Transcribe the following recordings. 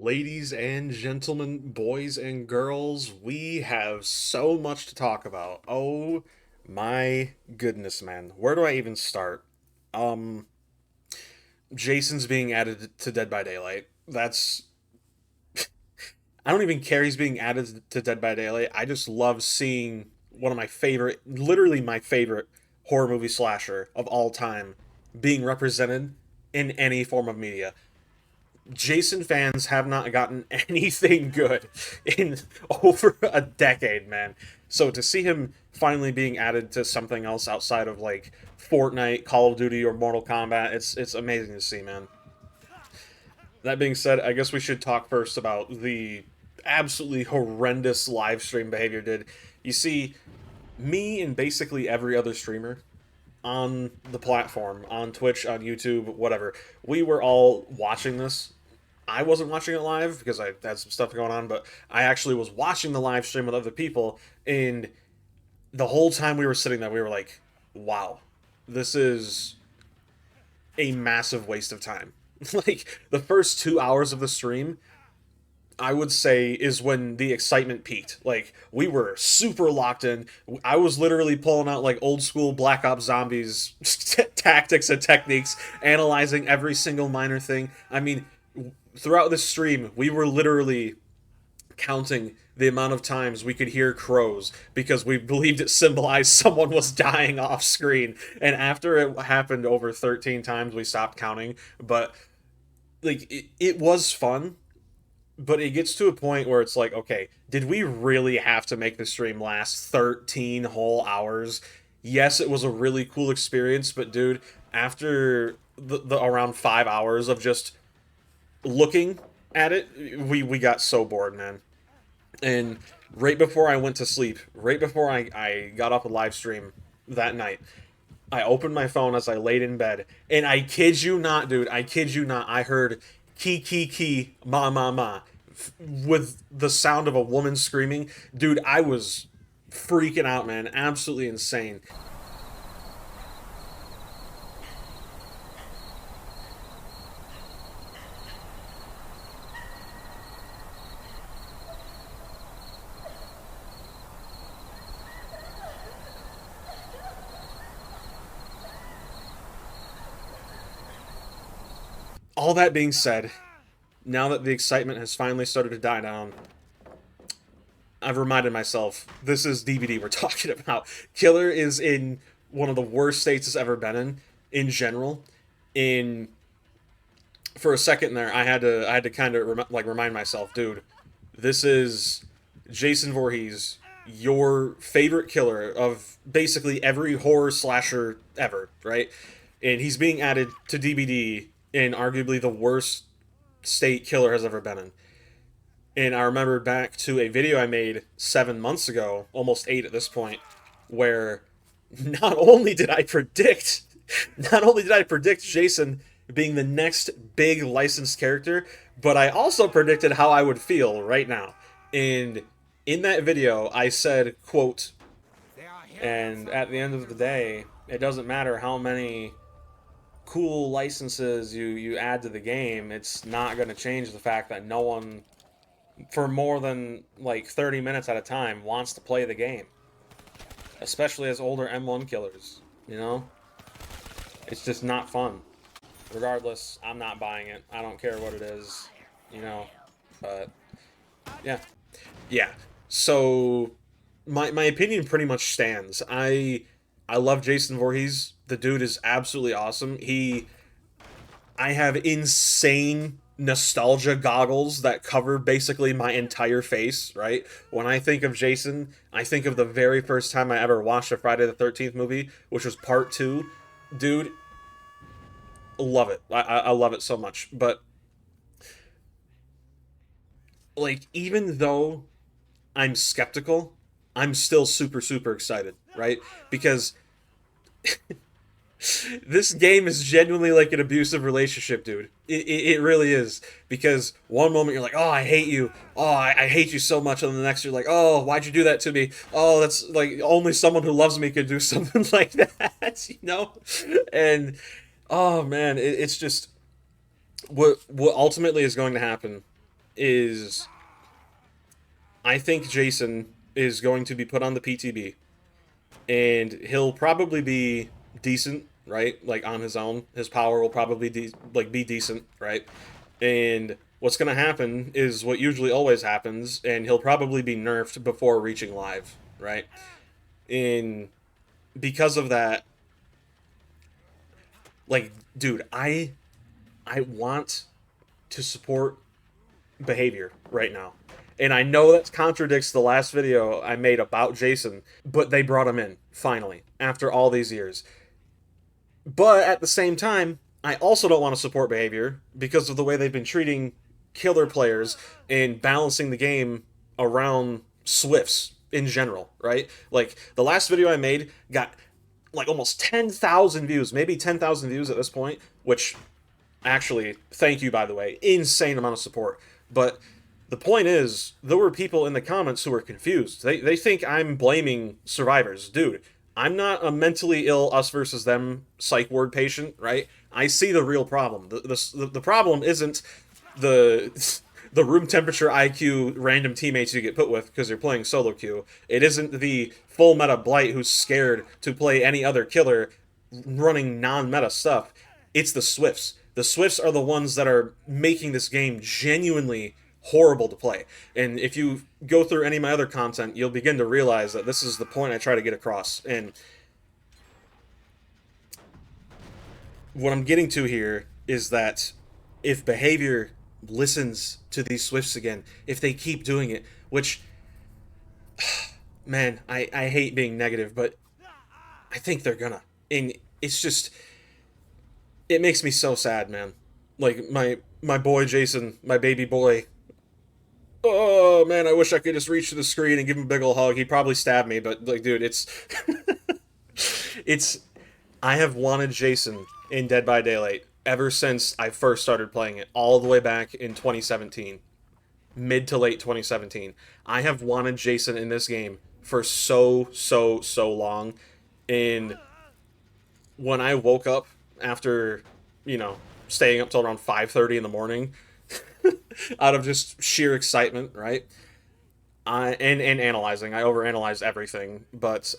Ladies and gentlemen, boys and girls, we have so much to talk about. Oh my goodness, man. Where do I even start? Um, Jason's being added to Dead by Daylight. I don't even care he's being added to Dead by Daylight. I just love seeing one of my favorite, literally my favorite horror movie slasher of all time being represented in any form of media. Jason fans have not gotten anything good in over a decade, man. So to see him finally being added to something else outside of like Fortnite, Call of Duty, or Mortal Kombat, it's amazing to see, man. That being said, I guess we should talk first about the absolutely horrendous live stream behavior did. You see, me and basically every other streamer on the platform, on Twitch, on YouTube, whatever, we were all watching this. I wasn't watching it live because I had some stuff going on, but I actually was watching the live stream with other people, and the whole time we were sitting there, we were like, wow, this is a massive waste of time. Like, the first 2 hours of the stream, I would say, is when the excitement peaked. Like, we were super locked in. I was literally pulling out, like, old school Black Ops Zombies tactics and techniques, analyzing every single minor thing. I mean, throughout the stream, we were literally counting the amount of times we could hear crows because we believed it symbolized someone was dying off screen. And after it happened over 13 times, we stopped counting. But, like, it was fun, but it gets to a point where it's like, okay, did we really have to make the stream last 13 whole hours? Yes, it was a really cool experience, but dude, after the around 5 hours of just looking at it, we got so bored, man. And right before I went to sleep, right before I got off the live stream that night, I opened my phone as I laid in bed, and I kid you not, dude, I kid you not, I heard key, ma, ma, ma, with the sound of a woman screaming. Dude, I was freaking out, man. Absolutely insane. All that being said, now that the excitement has finally started to die down, I've reminded myself this is DVD we're talking about. Killer is in one of the worst states it's ever been in general. In For a second there, I had to kind of like remind myself, dude, this is Jason Voorhees, your favorite killer of basically every horror slasher ever, right? And he's being added to DVD in arguably the worst state Killer has ever been in. And I remember back to a video I made 7 months ago, almost eight at this point, where not only did I predict, not only did I predict Jason being the next big licensed character, but I also predicted how I would feel right now. And in that video, I said, quote, and at the end of the day, it doesn't matter how many cool licenses you add to the game, it's not going to change the fact that no one for more than like 30 minutes at a time wants to play the game, especially as older M1 killers, you know? It's just not fun. Regardless, I'm not buying it. I don't care what it is, you know? But yeah. Yeah. So my opinion pretty much stands. I love Jason Voorhees. The dude is absolutely awesome. I have insane nostalgia goggles that cover basically my entire face, right? When I think of Jason, I think of the very first time I ever watched a Friday the 13th movie, which was part two. Dude, love it. I love it so much. But, like, even though I'm skeptical, I'm still super excited, right? Because this game is genuinely like an abusive relationship, dude. It really is. Because one moment you're like, oh, I hate you. Oh, I hate you so much. And the next you're like, oh, why'd you do that to me? Oh, that's like only someone who loves me could do something like that, you know? And, oh, man, it's just what ultimately is going to happen. is I think Jason is going to be put on the PTB, and he'll probably be decent, right? Like on his own, his power will probably be decent, right? And what's going to happen is what usually always happens, and he'll probably be nerfed before reaching live, right? And because of that, like, dude, I want to support behavior right now. And I know that contradicts the last video I made about Jason, but they brought him in, finally, after all these years. But at the same time, I also don't want to support behavior because of the way they've been treating killer players and balancing the game around Swifts in general, right? Like, the last video I made got like almost 10,000 views, maybe 10,000 views at this point, which actually, thank you, by the way. Insane amount of support. But the point is, there were people in the comments who were confused. They think I'm blaming survivors. Dude, I'm not a mentally ill us versus them psych ward patient, right? I see the real problem. The problem isn't the the room temperature IQ random teammates you get put with because you're playing solo queue. It isn't the full meta Blight who's scared to play any other killer running non-meta stuff. It's the Swifts. The Swifts are the ones that are making this game genuinely horrible to play. And if you go through any of my other content, you'll begin to realize that this is the point I try to get across. And what I'm getting to here is that if behavior listens to these Swifts again, if they keep doing it, which, man, I hate being negative, but I think they're gonna. And it's just, it makes me so sad, man. Like, my boy Jason, my baby boy. Oh man, I wish I could just reach to the screen and give him a big ol' hug. He'd probably stab me, but like, dude, it's it's. I have wanted Jason in Dead by Daylight ever since I first started playing it, all the way back in 2017, mid to late 2017. I have wanted Jason in this game for so long, and when I woke up after, staying up till around 5:30 in the morning, out of just sheer excitement, right? And analyzing. I overanalyzed everything, but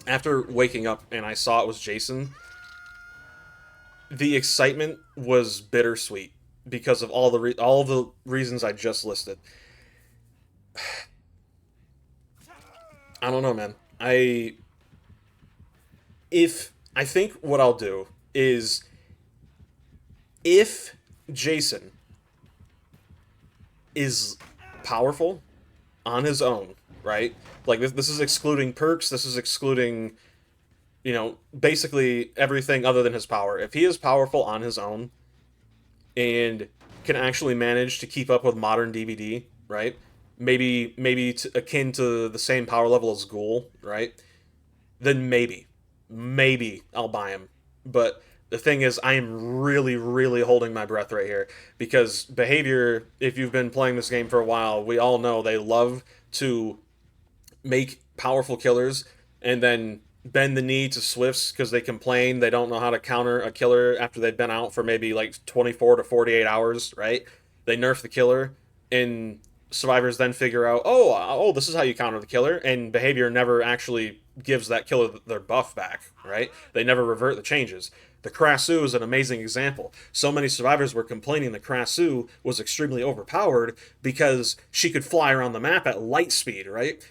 after waking up and I saw it was Jason, the excitement was bittersweet because of all the reasons I just listed. I don't know, man. I think what I'll do is, if Jason is powerful on his own, right? Like, this is excluding perks, this is excluding, basically everything other than his power. If he is powerful on his own and can actually manage to keep up with modern DVD, right? Maybe akin to the same power level as Ghoul, right? Then maybe I'll buy him. But the thing is, I am really holding my breath right here because behavior, if you've been playing this game for a while, we all know they love to make powerful killers and then bend the knee to Swifts because they complain they don't know how to counter a killer after they've been out for maybe like 24 to 48 hours, right? They nerf the killer, and survivors then figure out, oh, this is how you counter the killer, and behavior never actually gives that killer their buff back, right? They never revert the changes. The Krasu is an amazing example. So many survivors were complaining the Krasu was extremely overpowered because she could fly around the map at light speed, right?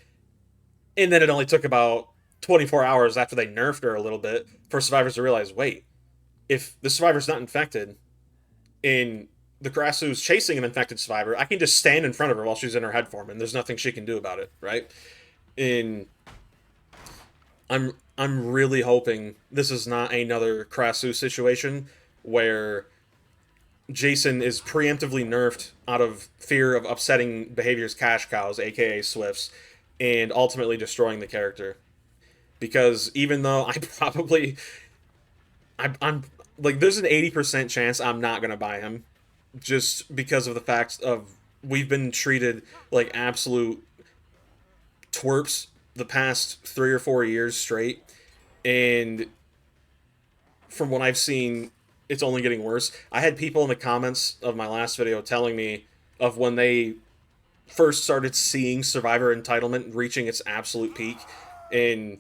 And then it only took about 24 hours after they nerfed her a little bit for survivors to realize, wait, if the survivor's not infected and the Krasu's chasing an infected survivor, I can just stand in front of her while she's in her head form and there's nothing she can do about it, right? And I'm really hoping this is not another Krasu situation where Jason is preemptively nerfed out of fear of upsetting behavior's cash cows, aka Swifts, and ultimately destroying the character. Because even though I'm like, there's an 80% chance I'm not gonna buy him, just because of the fact of we've been treated like absolute twerps the past 3 or 4 years straight, and from what I've seen, it's only getting worse. I had people in the comments of my last video telling me of when they first started seeing Survivor entitlement reaching its absolute peak. And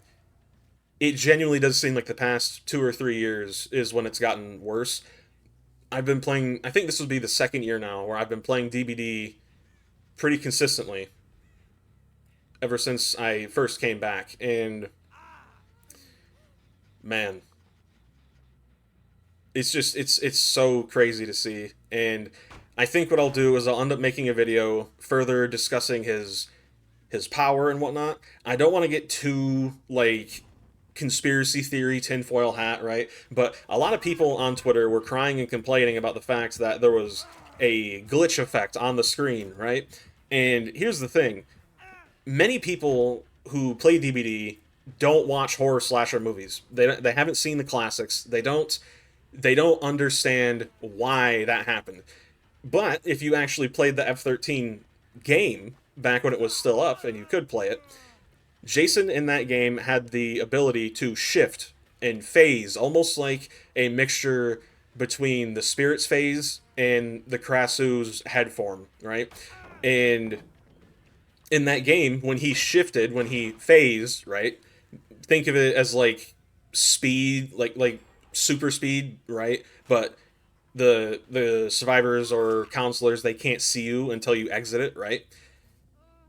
it genuinely does seem like the past 2 or 3 years is when it's gotten worse. I've been playing, I think this will be the second year now where I've been playing DBD pretty consistently ever since I first came back. And man, it's so crazy to see. And I think what I'll do is I'll end up making a video further discussing his power and whatnot. I don't want to get too like conspiracy theory tinfoil hat, right? But a lot of people on Twitter were crying and complaining about the fact that there was a glitch effect on the screen, right? And here's the thing: many people who play DBD don't watch horror slasher movies. They haven't seen the classics. They don't understand why that happened. But if you actually played the F13 game back when it was still up and you could play it, Jason in that game had the ability to shift and phase, almost like a mixture between the Spirit's phase and the Krasu's head form, right? And in that game, when he shifted, when he phased, right? Think of it as like speed, like super speed, right? But the survivors or counselors, they can't see you until you exit it, right?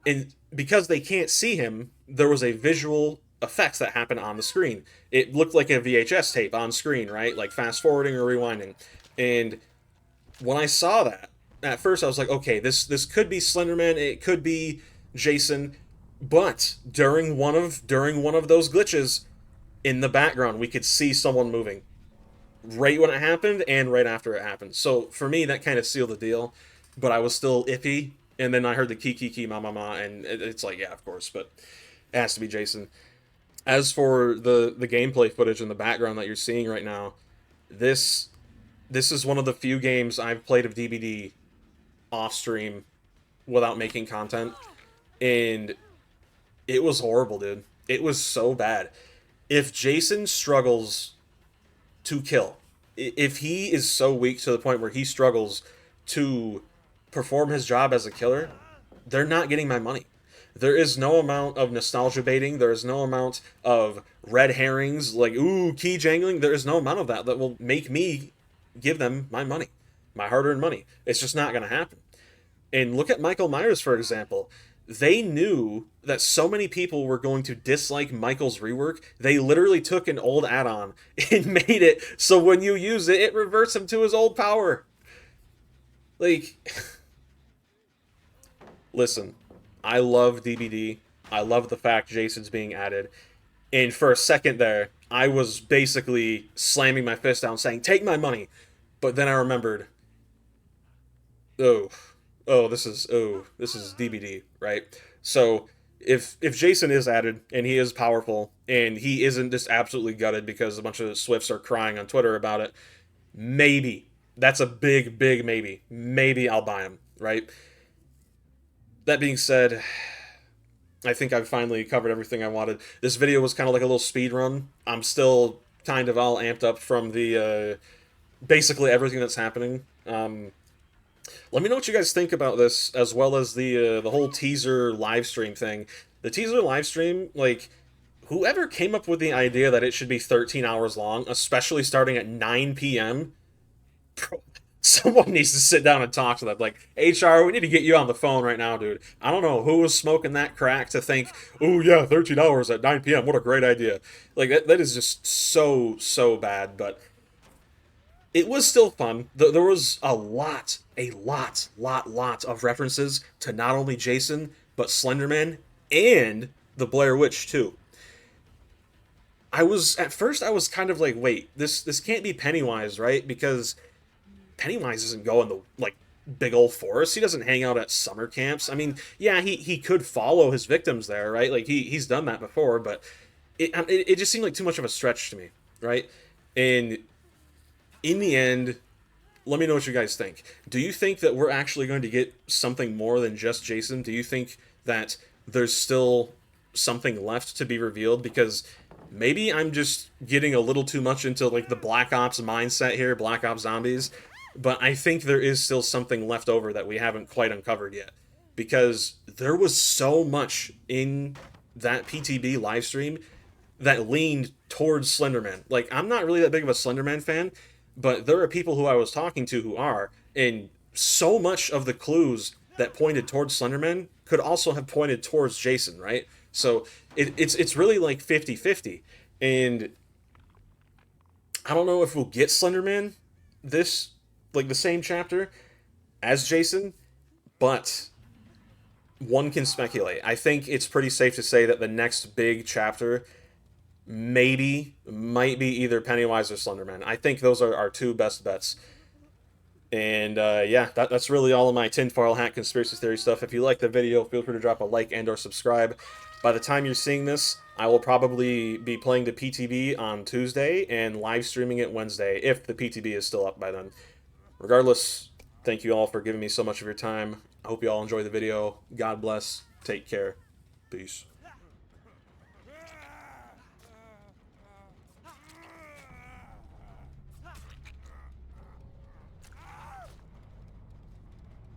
And because they can't see him, there was a visual effects that happened on the screen. It looked like a VHS tape on screen, right? Like fast forwarding or rewinding. And when I saw that, at first I was like, okay, this could be Slenderman, it could be Jason, but during one of those glitches, in the background we could see someone moving right when it happened and right after it happened. So for me, that kind of sealed the deal. But I was still iffy, and then I heard the key ma ma ma, and it's like, yeah, of course, but it has to be Jason. As for the gameplay footage in the background that you're seeing right now, this this is one of the few games I've played of DBD off stream without making content, and it was horrible, dude. It was so bad. If Jason struggles to kill, if he is so weak to the point where he struggles to perform his job as a killer, they're not getting my money. There is no amount of nostalgia baiting. There is no amount of red herrings, like, ooh, key jangling. There is no amount of that that will make me give them my money, my hard-earned money. It's just not going to happen. And look at Michael Myers, for example. They knew that so many people were going to dislike Michael's rework, they literally took an old add-on and made it so when you use it, it reverts him to his old power. Like, listen, I love DBD. I love the fact Jason's being added. And for a second there, I was basically slamming my fist down saying, take my money. But then I remembered, oh, this is DBD, right? So if Jason is added and he is powerful and he isn't just absolutely gutted because a bunch of Swifts are crying on Twitter about it, maybe that's a big, big maybe. Maybe I'll buy him, right? That being said, I think I've finally covered everything I wanted. This video was kind of like a little speed run. I'm still kind of all amped up from the basically everything that's happening. Let me know what you guys think about this, as well as the whole teaser live stream thing. The teaser live stream, like, whoever came up with the idea that it should be 13 hours long, especially starting at 9 p.m., someone needs to sit down and talk to them. Like, HR, we need to get you on the phone right now, dude. I don't know who was smoking that crack to think, oh yeah, 13 hours at 9 p.m., what a great idea. Like, that is just so, so bad, but it was still fun. There was a lot of references to not only Jason, but Slenderman and the Blair Witch, too. At first I was kind of like, wait, this can't be Pennywise, right? Because Pennywise doesn't go in the, like, big old forest. He doesn't hang out at summer camps. I mean, yeah, he could follow his victims there, right? Like, he's done that before, but it just seemed like too much of a stretch to me, right? And in the end, let me know what you guys think. Do you think that we're actually going to get something more than just Jason? Do you think that there's still something left to be revealed? Because maybe I'm just getting a little too much into, like, the Black Ops mindset here, Black Ops Zombies. but I think there is still something left over that we haven't quite uncovered yet. Because there was so much in that PTB live stream that leaned towards Slenderman. Like, I'm not really that big of a Slenderman fan, but there are people who I was talking to who are, and so much of the clues that pointed towards Slenderman could also have pointed towards Jason, right? So it's really like 50-50. And I don't know if we'll get Slenderman this, like the same chapter as Jason, but one can speculate. I think it's pretty safe to say that the next big chapter might be either Pennywise or Slenderman. I think those are our two best bets. And yeah, that's really all of my tinfoil hat conspiracy theory stuff. If you like the video, feel free to drop a like and or subscribe. By the time you're seeing this, I will probably be playing the PTB on Tuesday and live streaming it Wednesday, if the PTB is still up by then. Regardless, thank you all for giving me so much of your time. I hope you all enjoy the video. God bless. Take care. Peace.